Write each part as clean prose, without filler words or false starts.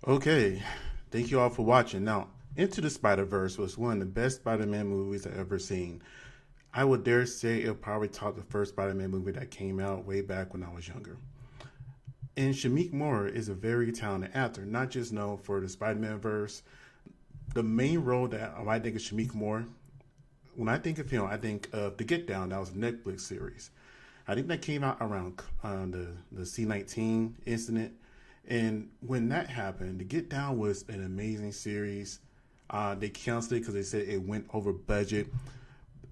Okay, thank you all for watching. Now, Into the Spider-Verse was one of the best Spider-Man movies I've ever seen. I would dare say it'll probably top the first Spider-Man movie that came out way back when I was younger. And Shameik Moore is a very talented actor, not just known for the Spider-Man verse. The main role that I think of Shameik Moore, when I think of him, I think of The Get Down. That was a Netflix series. I think that came out around the C-19 incident. And when that happened, The Get Down was an amazing series. They canceled it because they said it went over budget.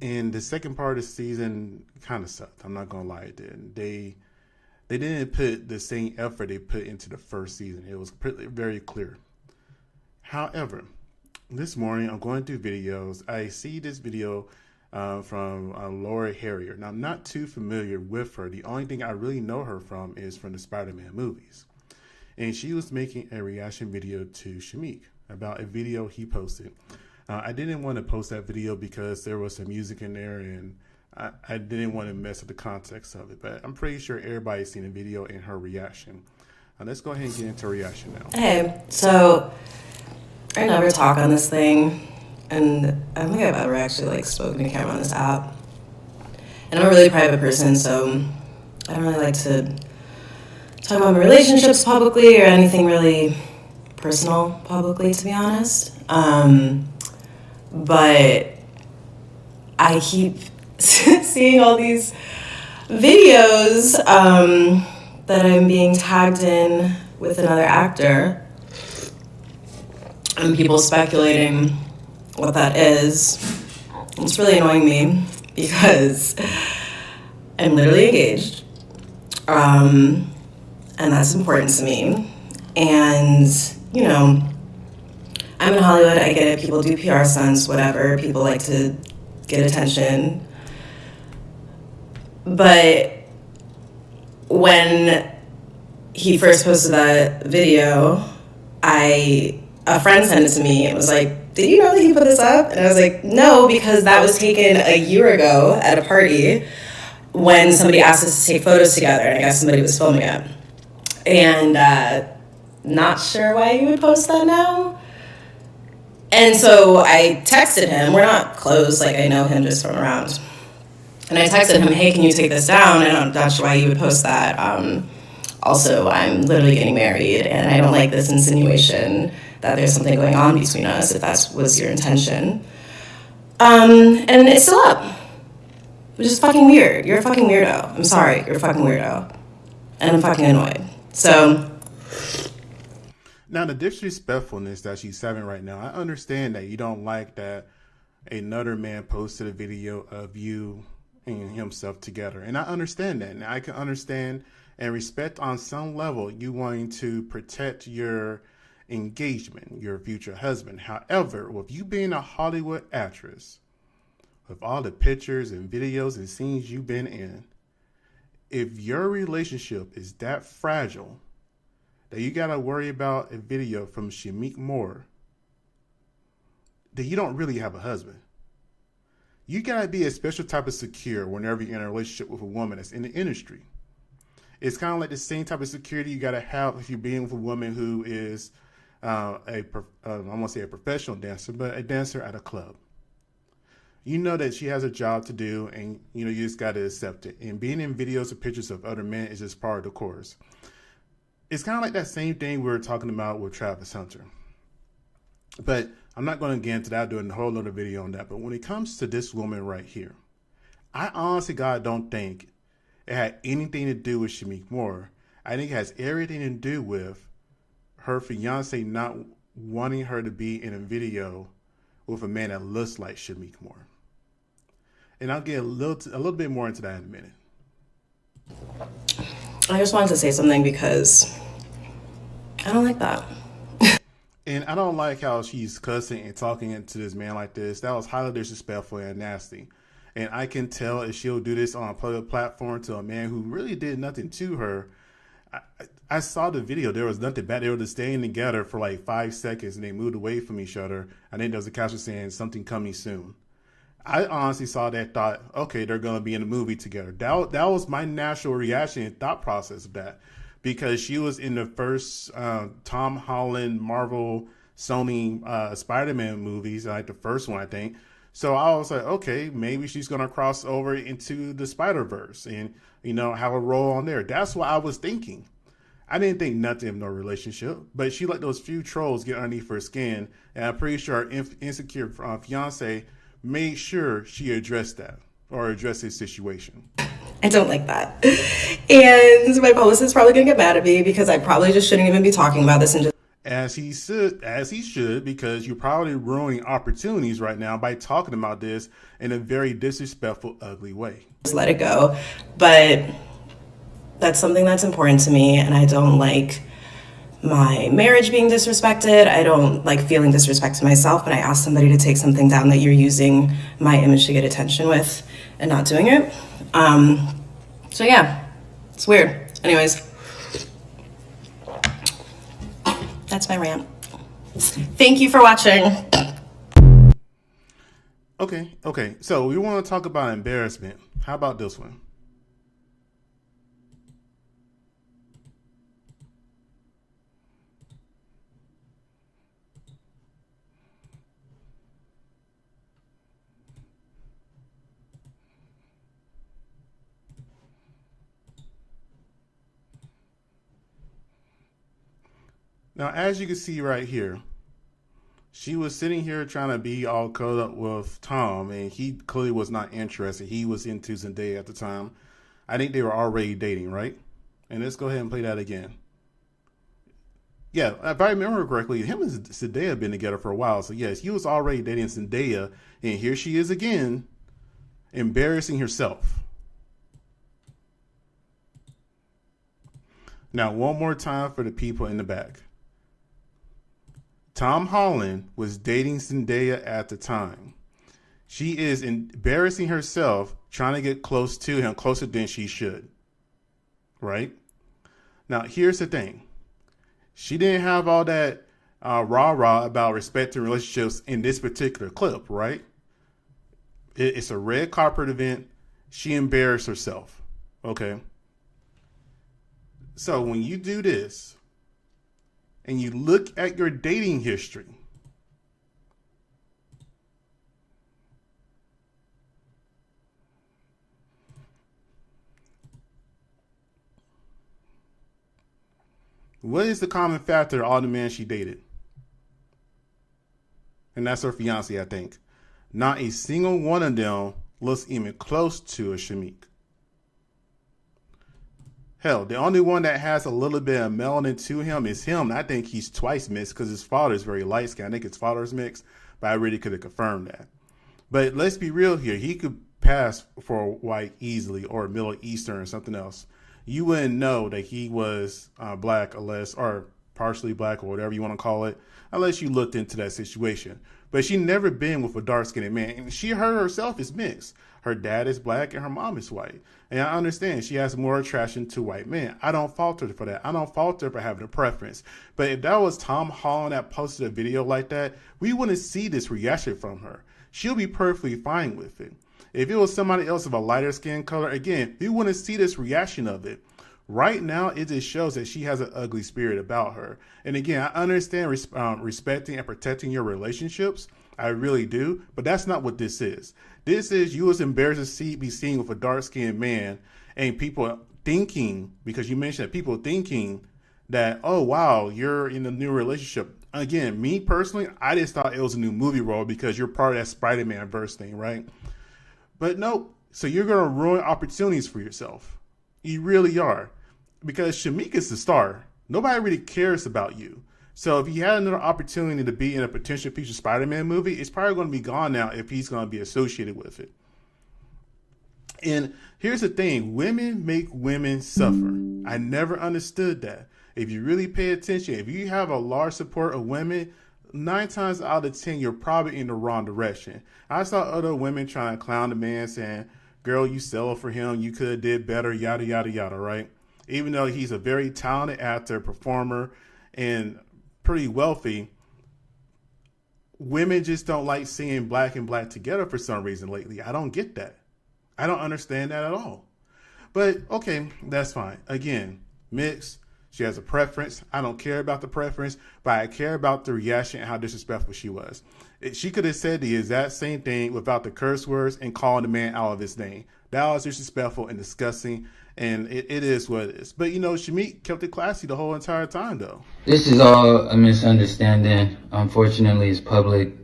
And the second part of the season kind of sucked. I'm not gonna lie, it did. They didn't put the same effort they put into the first season. It was very clear. However, this morning I'm going through videos. I see this video from Laura Harrier. Now I'm not too familiar with her. The only thing I really know her from is from the Spider-Man movies. And she was making a reaction video to Shameik about a video he posted. I didn't want to post that video because there was some music in there and I didn't want to mess with the context of it, but I'm pretty sure everybody's seen the video and her reaction. Let's go ahead and get into her reaction now. Hey, so I never talk on this thing, and I don't think I've ever actually spoken to camera on this app. And I'm a really private person, so I don't really like to talk about my relationships publicly or anything really personal publicly, to be honest. But I keep seeing all these videos that I'm being tagged in with another actor, and people speculating what that is. It's really annoying me because I'm literally engaged, and that's important to me. And, you know, I'm in Hollywood, I get it, people do PR stunts, whatever, people like to get attention. But when he first posted that video, a friend sent it to me and was like, did you know that he put this up? And I was like, no, because that was taken a year ago at a party when somebody asked us to take photos together, and I guess somebody was filming it. And not sure why you would post that now. And so I texted him. We're not close, like I know him just from around. And I texted him, hey, can you take this down? And I'm not sure why you would post that. Also, I'm literally getting married, and I don't like this insinuation that there's something going on between us, if that was your intention. And it's still up, which is fucking weird. You're a fucking weirdo. I'm sorry, you're a fucking weirdo. And I'm fucking annoyed. So. Now, the disrespectfulness that she's having right now, I understand that you don't like that another man posted a video of you and himself together. And I understand that. And I can understand and respect on some level you wanting to protect your engagement, your future husband. However, with you being a Hollywood actress, with all the pictures and videos and scenes you've been in, if your relationship is that fragile that you gotta worry about a video from Shameik Moore, then you don't really have a husband. You gotta be a special type of secure whenever you're in a relationship with a woman that's in the industry. It's kind of like the same type of security you gotta have if you're being with a woman who is I won't say a professional dancer, but a dancer at a club. You know that she has a job to do, and you just gotta accept it. And being in videos or pictures of other men is just part of the course. It's kind of like that same thing we were talking about with Travis Hunter. But I'm not going to get into that, doing a whole other video on that. But when it comes to this woman right here, I honestly, God, don't think it had anything to do with Shameik Moore. I think it has everything to do with her fiance not wanting her to be in a video with a man that looks like Shameik Moore. And I'll get a little bit more into that in a minute. I just wanted to say something because I don't like that. And I don't like how she's cussing and talking to this man like this. That was highly disrespectful and nasty. And I can tell if she'll do this on a public platform to a man who really did nothing to her. I saw the video. There was nothing bad. They were just staying together for like 5 seconds and they moved away from each other. And then there was a caption saying something coming soon. I honestly saw that, thought, okay, they're going to be in a movie together. That was my natural reaction and thought process of that. because she was in the first Tom Holland Marvel Sony Spider-Man movies, like the first one, I think. So I was like, okay, maybe she's going to cross over into the Spider-Verse and, have a role on there. That's what I was thinking. I didn't think nothing of no relationship, but she let those few trolls get underneath her skin. And I'm pretty sure her insecure fiance made sure she addressed that or addressed his situation. I don't like that. And my publicist is probably going to get mad at me because I probably just shouldn't even be talking about this and just As he should, because you're probably ruining opportunities right now by talking about this in a very disrespectful, ugly way. Just let it go. But that's something that's important to me, and I don't like my marriage being disrespected. I don't like feeling disrespect to myself, but I ask somebody to take something down that you're using my image to get attention with and not doing it. So yeah, it's weird. Anyways, that's my rant. Thank you for watching. Okay. So we want to talk about embarrassment. How about this one? Now, as you can see right here, she was sitting here trying to be all caught up with Tom, and he clearly was not interested. He was into Zendaya at the time. I think they were already dating, right? And let's go ahead and play that again. Yeah, if I remember correctly, him and Zendaya have been together for a while. So yes, he was already dating Zendaya, and here she is again, embarrassing herself. Now, one more time for the people in the back. Tom Holland was dating Zendaya at the time. She is embarrassing herself, trying to get close to him, closer than she should. Right? Now, here's the thing. She didn't have all that rah-rah about respecting relationships in this particular clip, right? It's a red carpet event. She embarrassed herself. Okay? So when you do this, and you look at your dating history, what is the common factor of all the men she dated? And that's her fiance, I think. Not a single one of them looks even close to a Shameik. Hell, the only one that has a little bit of melanin to him is him. I think he's twice mixed because his father is very light skinned. I think his father's mixed, but I really could have confirmed that. But let's be real here. He could pass for white easily, or Middle Eastern or something else. You wouldn't know that he was black or partially black or whatever you want to call it, unless you looked into that situation. But she never been with a dark-skinned man. And her herself is mixed. Her dad is black and her mom is white. And I understand she has more attraction to white men. I don't fault her for that. I don't fault her for having a preference. But if that was Tom Holland that posted a video like that, we wouldn't see this reaction from her. She'll be perfectly fine with it. If it was somebody else of a lighter skin color, again, we wouldn't see this reaction of it. Right now, it just shows that she has an ugly spirit about her. And again, I understand respecting and protecting your relationships. I really do. But that's not what this is. This is you was embarrassed to be seen with a dark-skinned man, and people thinking, because you mentioned that, people thinking that, oh, wow, you're in a new relationship. Again, me personally, I just thought it was a new movie role because you're part of that Spider-Man verse thing, right? But nope. So you're going to ruin opportunities for yourself. You really are. Because Shameik is the star. Nobody really cares about you. So if you had another opportunity to be in a potential future Spider-Man movie, it's probably going to be gone now if he's going to be associated with it. And here's the thing. Women make women suffer. I never understood that. If you really pay attention, if you have a large support of women, 9 times out of 10, you're probably in the wrong direction. I saw other women trying to clown the man saying, girl, you settled for him. You could have did better, yada, yada, yada, right? Even though he's a very talented actor, performer, and pretty wealthy, women just don't like seeing black and black together for some reason lately. I don't get that. I don't understand that at all. But okay, that's fine. Again, mixed, She has a preference. I don't care about the preference, but I care about the reaction and how disrespectful she was. She could have said the exact same thing without the curse words and calling the man out of his name. That was disrespectful and disgusting, and it is what it is. But, Shameik kept it classy the whole entire time, though. This is all a misunderstanding. Unfortunately, it's public.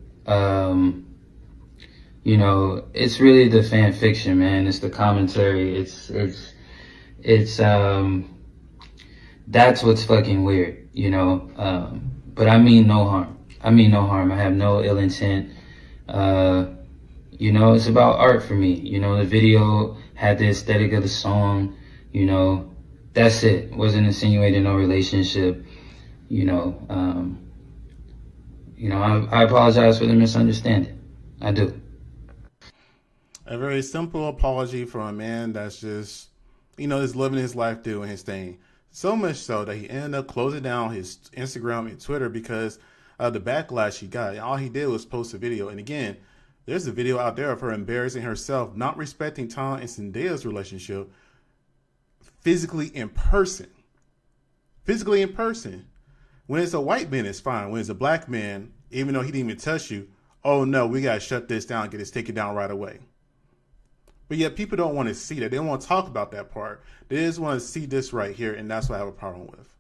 It's really the fan fiction, man. It's the commentary. It's that's what's fucking weird, but I mean no harm. I have no ill intent. It's about art for me. The video had the aesthetic of the song, that's it. Wasn't insinuating no relationship, I apologize for the misunderstanding. I do. A very simple apology from a man that's just, is living his life doing his thing. So much so that he ended up closing down his Instagram and Twitter because of the backlash he got. And all he did was post a video. And again, there's a video out there of her embarrassing herself, not respecting Tom and Zendaya's relationship physically in person. Physically in person. When it's a white man, it's fine. When it's a black man, even though he didn't even touch you, oh no, we got to shut this down, get this taken down right away. But yet people don't want to see that. They don't want to talk about that part. They just want to see this right here, and that's what I have a problem with.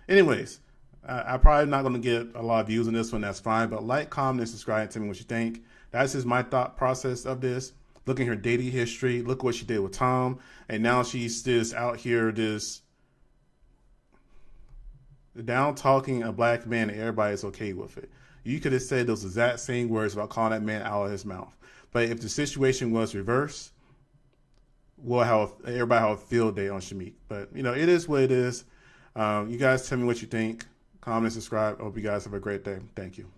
Anyways, I'm probably not going to get a lot of views on this one. That's fine. But like, comment, and subscribe, and tell me what you think. That's just my thought process of this. Look at her dating history. Look what she did with Tom. And now she's just out here just down talking a black man, and everybody's okay with it. You could have said those exact same words about calling that man out of his mouth. But if the situation was reversed, everybody have a field day on Shameik. But, it is what it is. You guys tell me what you think. Comment and subscribe. I hope you guys have a great day. Thank you.